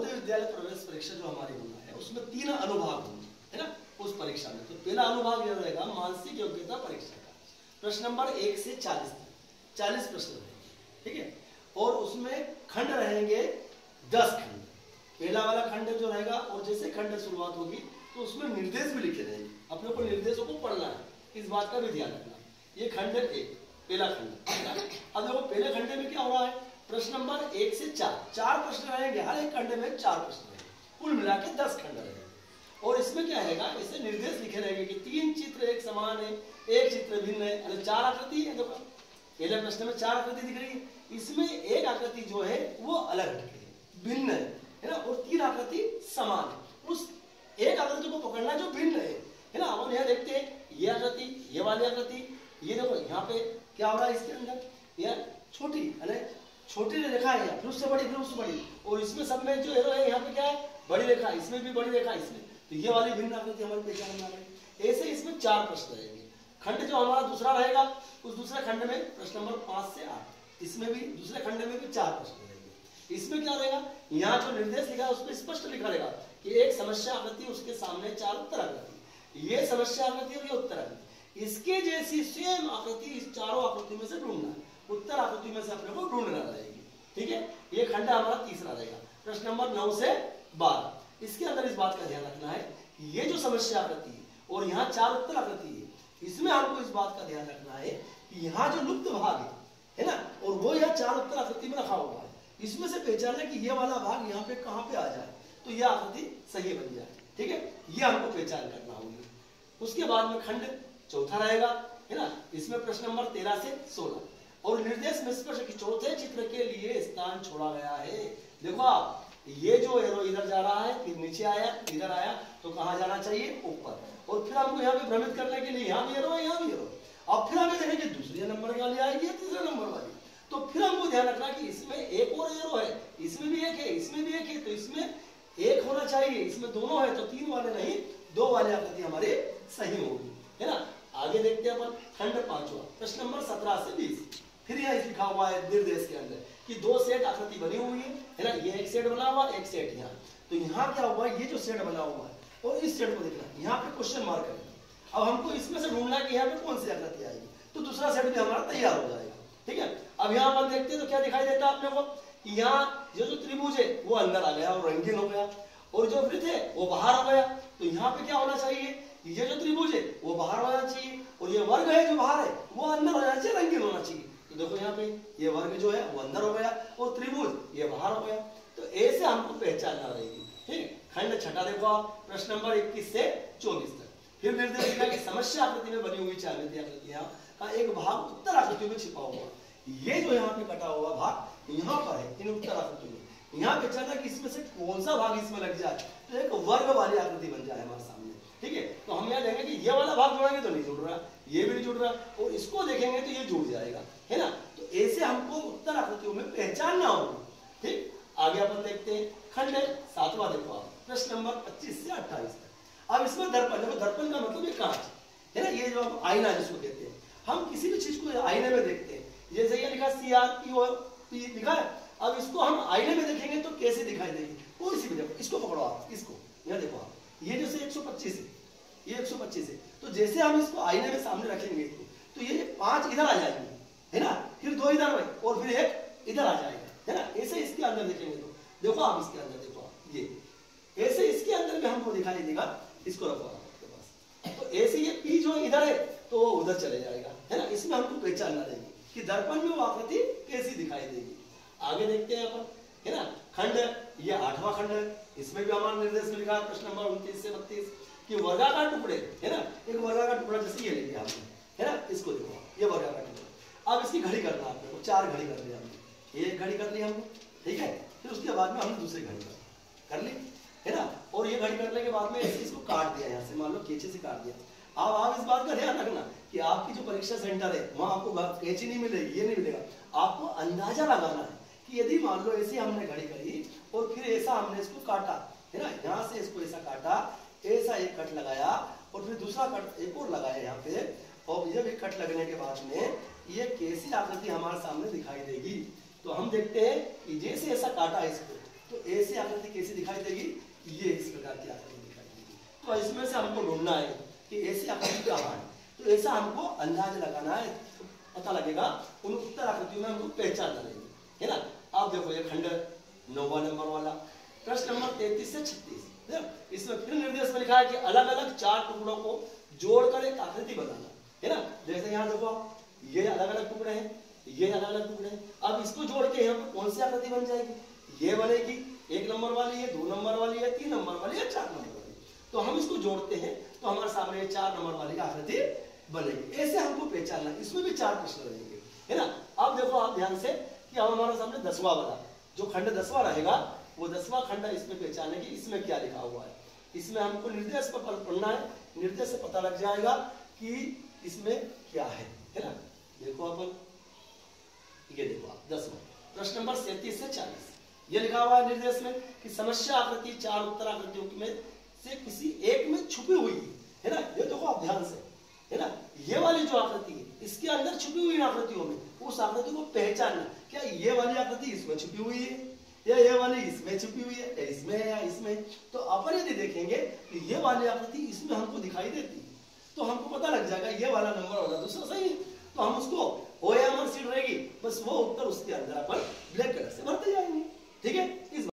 नवोदय विद्यालय प्रवेश परीक्षा जो हमारी होना है उसमें 3 अनुभाग होंगे, है ना, उस परीक्षा में। तो पहला अनुभाग यह रहेगा मानसिक योग्यता परीक्षा का। प्रश्न नंबर 1 से 40 तक 40 प्रश्न रहेंगे, ठीक है। और उसमें खंड रहेंगे 10 खंड। पहला वाला खंड जो रहेगा, और जैसे खंड शुरुआत होगी तो उसमें निर्देश भी लिखे रहेंगे, अपने को निर्देशों को पढ़ना है, इस बात का भी ध्यान रखना। ये खंड 1 पहला खंड। अब देखो पहले खंड में क्या हो रहा है, प्रश्न नंबर 1 से 4 प्रश्न रहेंगे, हर एक खंड में 4 प्रश्न रहेंगे, कुल मिला के 10 खंड रहेंगे। और इसमें क्या रहेगा, इससे निर्देश लिखे रहेंगे कि 3 चित्र एक समान है, एक चित्र भिन्न है, अरे 4 आकृति है। देखो पहले प्रश्न में 4 आकृति दिख रही है, इसमें एक आकृति जो है वो अलग हटके है, भिन्न है ना, और 3 आकृति समान है। उस एक आकृति को पकड़ना जो भिन्न है ना। हम यहाँ देखते हैं ये आकृति, ये वाली आकृति, ये देखो यहाँ पे क्या हो रहा है, इसके अंदर यह छोटी छोटी रेखा है, फिर उससे बड़ी, फिर उससे बड़ी, और इसमें सब में जो एरो है यहाँ पे क्या है, बड़ी रेखा, इसमें भी बड़ी रेखा, इसमें तो ये वाली भिन्न आकृति हमारी पहचान में आ रही है। ऐसे इसमें 4 प्रश्न रहेंगे। खंड जो हमारा दूसरा रहेगा, उस दूसरे खंड में प्रश्न नंबर 5 से 8, इसमें भी दूसरे खंड में भी 4 प्रश्न रहेंगे। इसमें क्या रहेगा, यहाँ जो निर्देश लिखा है उसमें स्पष्ट लिखा रहेगा कि एक समस्या आकृति, उसके सामने 4 उत्तर आकृति, ये समस्या आकृति और ये उत्तर आकृति, इसके जैसी सेम आकृति इस चारों आकृति में से ढूंढना है, उत्तर आकृति में से अपने को ढूंढना रहेगी, ठीक है। ये खंड हमारा तीसरा रहेगा, प्रश्न नंबर 9 से 12। इसके अंदर इस बात का ध्यान रखना है कि ये जो समस्या आकृति है और यहाँ 4 उत्तर आकृति है, इसमें हमको इस बात का ध्यान रखना है कि यहाँ जो लुप्त भाग है ना, और वो यहाँ 4 उत्तर आकृति में रखा हुआ है, इसमें से पहचानना कि ये वाला भाग यहाँ पे कहाँ पे आ जाए तो यह आकृति सही बन जाए, ठीक है। ये हमको पहचान करना होगी। उसके बाद में खंड चौथा रहेगा, है ना, इसमें प्रश्न नंबर 13 से 16, और निर्देश में स्पष्ट कि चौथे चित्र के लिए स्थान छोड़ा गया है। देखो आप, ये जो एरो इधर जा रहा है, फिर नीचे आया, इधर आया, तो कहाँ जाना चाहिए, ऊपर, और फिर हमको यहाँ पे भ्रमित करने के लिए यहाँ भी एरो है, यहाँ भी एरो। अब फिर हमें देखेंगे दूसरे नंबर वाली आएगी या तीसरे नंबर वाली, तो फिर हमको ध्यान रखना कि इसमें एक और एरो है, इसमें भी एक है, इसमें भी एक है, तो इसमें एक होना चाहिए, इसमें दोनों है तो 3 वाले नहीं 2 वाले आकृति हमारे सही होगी, है ना। आगे देखते हैं अपन खंड 5वां, प्रश्न नंबर 17 से 20। फिर यह लिखा हुआ है निर्देश के अंदर कि 2 सेट आकृति बनी हुई है ना, ये एक सेट बना हुआ, एक सेट यहाँ, तो यहाँ क्या हुआ, ये जो सेट बना हुआ है और इस सेट को देखना, यहाँ पे क्वेश्चन मार्क करेंगे। अब हमको इसमें से ढूंढना कि यहाँ पे कौन सी आकृति आएगी, तो दूसरा सेट भी हमारा तैयार हो जाएगा, ठीक है। अब यहाँ पर देखते हैं तो क्या दिखाई देता है अपने को कि यहाँ जो त्रिभुज है वो अंदर आ गया और रंगीन हो गया, और जो वृत्त है वो बाहर हो गया। तो यहाँ पे क्या होना चाहिए, ये जो त्रिभुज है वो बाहर होना चाहिए, और ये वर्ग है जो बाहर है वो अंदर होना चाहिए, रंगीन होना चाहिए। तो देखो यहाँ पे ये वर्ग जो है वो अंदर हो गया और त्रिभुज ये बाहर हो गया, तो ऐसे हमको पहचानना रहेगी, ठीक। खंड छठा देखो आप, प्रश्न नंबर 21 से 24 तक। फिर निर्देश दिया कि समस्या आकृति में बनी हुई चालित आकृतियां का एक भाग उत्तर आकृति में छिपा हुआ, ये जो यहाँ पे कटा हुआ भाग यहाँ पर है, इन उत्तर आकृति में यहाँ पहचानना कि इसमें से कौन सा भाग इसमें लग जाए तो एक वर्ग वाली आकृति बन जाए हमारे सामने, ठीक है। तो हम यहाँ देखेंगे कि ये वाला भाग जोड़ेंगे तो नहीं जुड़ रहा, ये भी नहीं जुड़ रहा, और इसको देखेंगे तो ये जुड़ जाएगा, है ना। तो ऐसे हमको उत्तर आकृतियों में पहचानना होगा, ठीक। आगे अपन देखते हैं खंड 7वां, देखो आप, प्रश्न नंबर 25 से 28 तक। अब इसमें दर्पण, देखो दर्पण का मतलब ये कांच है ना, ये जो हम आईना जिसको कहते हैं, हम किसी भी चीज को आईने में देखते हैं, जैसे ये लिखा CRP लिखा है, अब इसको हम आईने में देखेंगे तो कैसे दिखाई देगी, कोई सी भी देखो, इसको पकड़ो आप, इसको यहाँ देखो आप, ये जैसे 125 है, ये 125 है, तो जैसे हम इसको आईने में सामने रखेंगे तो ये 5 इधर आ जाएंगे, है ना, फिर 2 इधर और फिर 1 इधर आ जाएगा, है ना। ऐसे इसके अंदर देखेंगे तो देखो आप, इसके अंदर देखो आप, ये ऐसे इसके अंदर में हमको दिखाई देगा, इसको रखो आपके पास, तो ऐसे ये P जो इधर है तो वो उधर चले जाएगा, है ना। इसमें हमको पहचानना रहेगी कि दर्पण में वो आकृति कैसी दिखाई देगी। आगे देखते हैं अपन, है ना, खंड ये 8वां खंड है, इसमें भी हमारा निर्देश में लिखा है प्रश्न नंबर 29 से 32 कि वर्गाकार टुकड़े, है ना, एक वर्गाकार टुकड़ा जैसे ये लेंगे आपने, है ना, इसको देखो ये वर्गाकार टुकड़ा, अब इसकी घड़ी करना आपको, 4 घड़ी कर ली हमने, एक घड़ी कर ली हमने, ठीक है। फिर उसके बाद में हमने दूसरी घड़ी कर ली, है ना, और ये घड़ी करने के बाद में इसको काट दिया, यहाँ से मान लो कैंची से काट दिया। अब आप इस बात का ध्यान रखना कि आपकी जो परीक्षा सेंटर है वहां आपको कैंची नहीं मिलेगी, ये नहीं मिलेगा, आपको अंदाजा लगाना है कि यदि मान लो ऐसी हमने घड़ी करी और फिर ऐसा हमने इसको काटा, है ना, यहाँ से इसको ऐसा काटा, ऐसा एक कट लगाया और फिर दूसरा कट एक और लगाया यहाँ पे, और ये भी कट लगने के बाद में ये कैसी आकृति हमारे सामने दिखाई देगी। तो हम देखते हैं कि जैसे ऐसा काटा इसको तो ऐसी आकृति कैसी दिखाई देगी, ये इस प्रकार की आकृति दिखाई देगी। तो इसमें से हमको ढूंढना है कि ऐसी आकृति कहाँ है, तो ऐसा हमको अंदाज लगाना है, पता लगेगा, उन उत्तर आकृतियों में हमको पहचानना रहेगी, है ना। आप देखो ये खंड 9वां नंबर वाला, प्रश्न नंबर 33 से 36, इसमें फिर निर्देश में लिखा है कि अलग अलग 4 टुकड़ों को जोड़कर एक आकृति बनाना, है ना। जैसे यहाँ देखो ये अलग अलग टुकड़े हैं, ये अलग अलग टुकड़े हैं, अब इसको जोड़ के यहाँ पे कौन सी आकृति बन जाएगी, ये बनेगी 1 नंबर वाली, ये 2 नंबर वाली, ये 3 नंबर वाली, ये 4 नंबर वाली। तो हम इसको जोड़ते हैं तो हमारे सामने 4 नंबर वाली आकृति बनेगी। ऐसे हमको पहचानना, इसमें भी 4 प्रश्न रहेंगे, है ना। अब देखो आप ध्यान से कि अब हमारे सामने 10वां वाला जो खंड 10वां रहेगा, वो 10वां खंड इसमें पहचाने की इसमें क्या लिखा हुआ है। इसमें हमको निर्देश पर पढ़ना है, निर्देश से पता लग जाएगा कि इसमें क्या है ना। देखो अपन ये देखो आप 10वां प्रश्न नंबर 37 से 40, ये लिखा हुआ है निर्देश में कि समस्या आकृति 4 उत्तर आकृतियों में से किसी एक में छुपी हुई है ना। ये देखो आप ध्यान से, है ना, ये वाली जो आकृति है इसके अंदर छुपी हुई आकृतियों में उस आकृति को पहचानना, क्या ये वाली आकृति इसमें छुपी हुई है या ये वाली इसमें छुपी हुई है, इसमें या इसमें। तो अपन यदि देखेंगे कि ये वाली आकृति इसमें हमको दिखाई देती है तो हमको पता लग जाएगा ये वाला नंबर वाला दूसरा सही है, तो हम उसको ओ या सीट रहेगी, बस वो उत्तर उसके अंदर अपन ब्लैक कलर से भरते जाएंगे, ठीक है। इस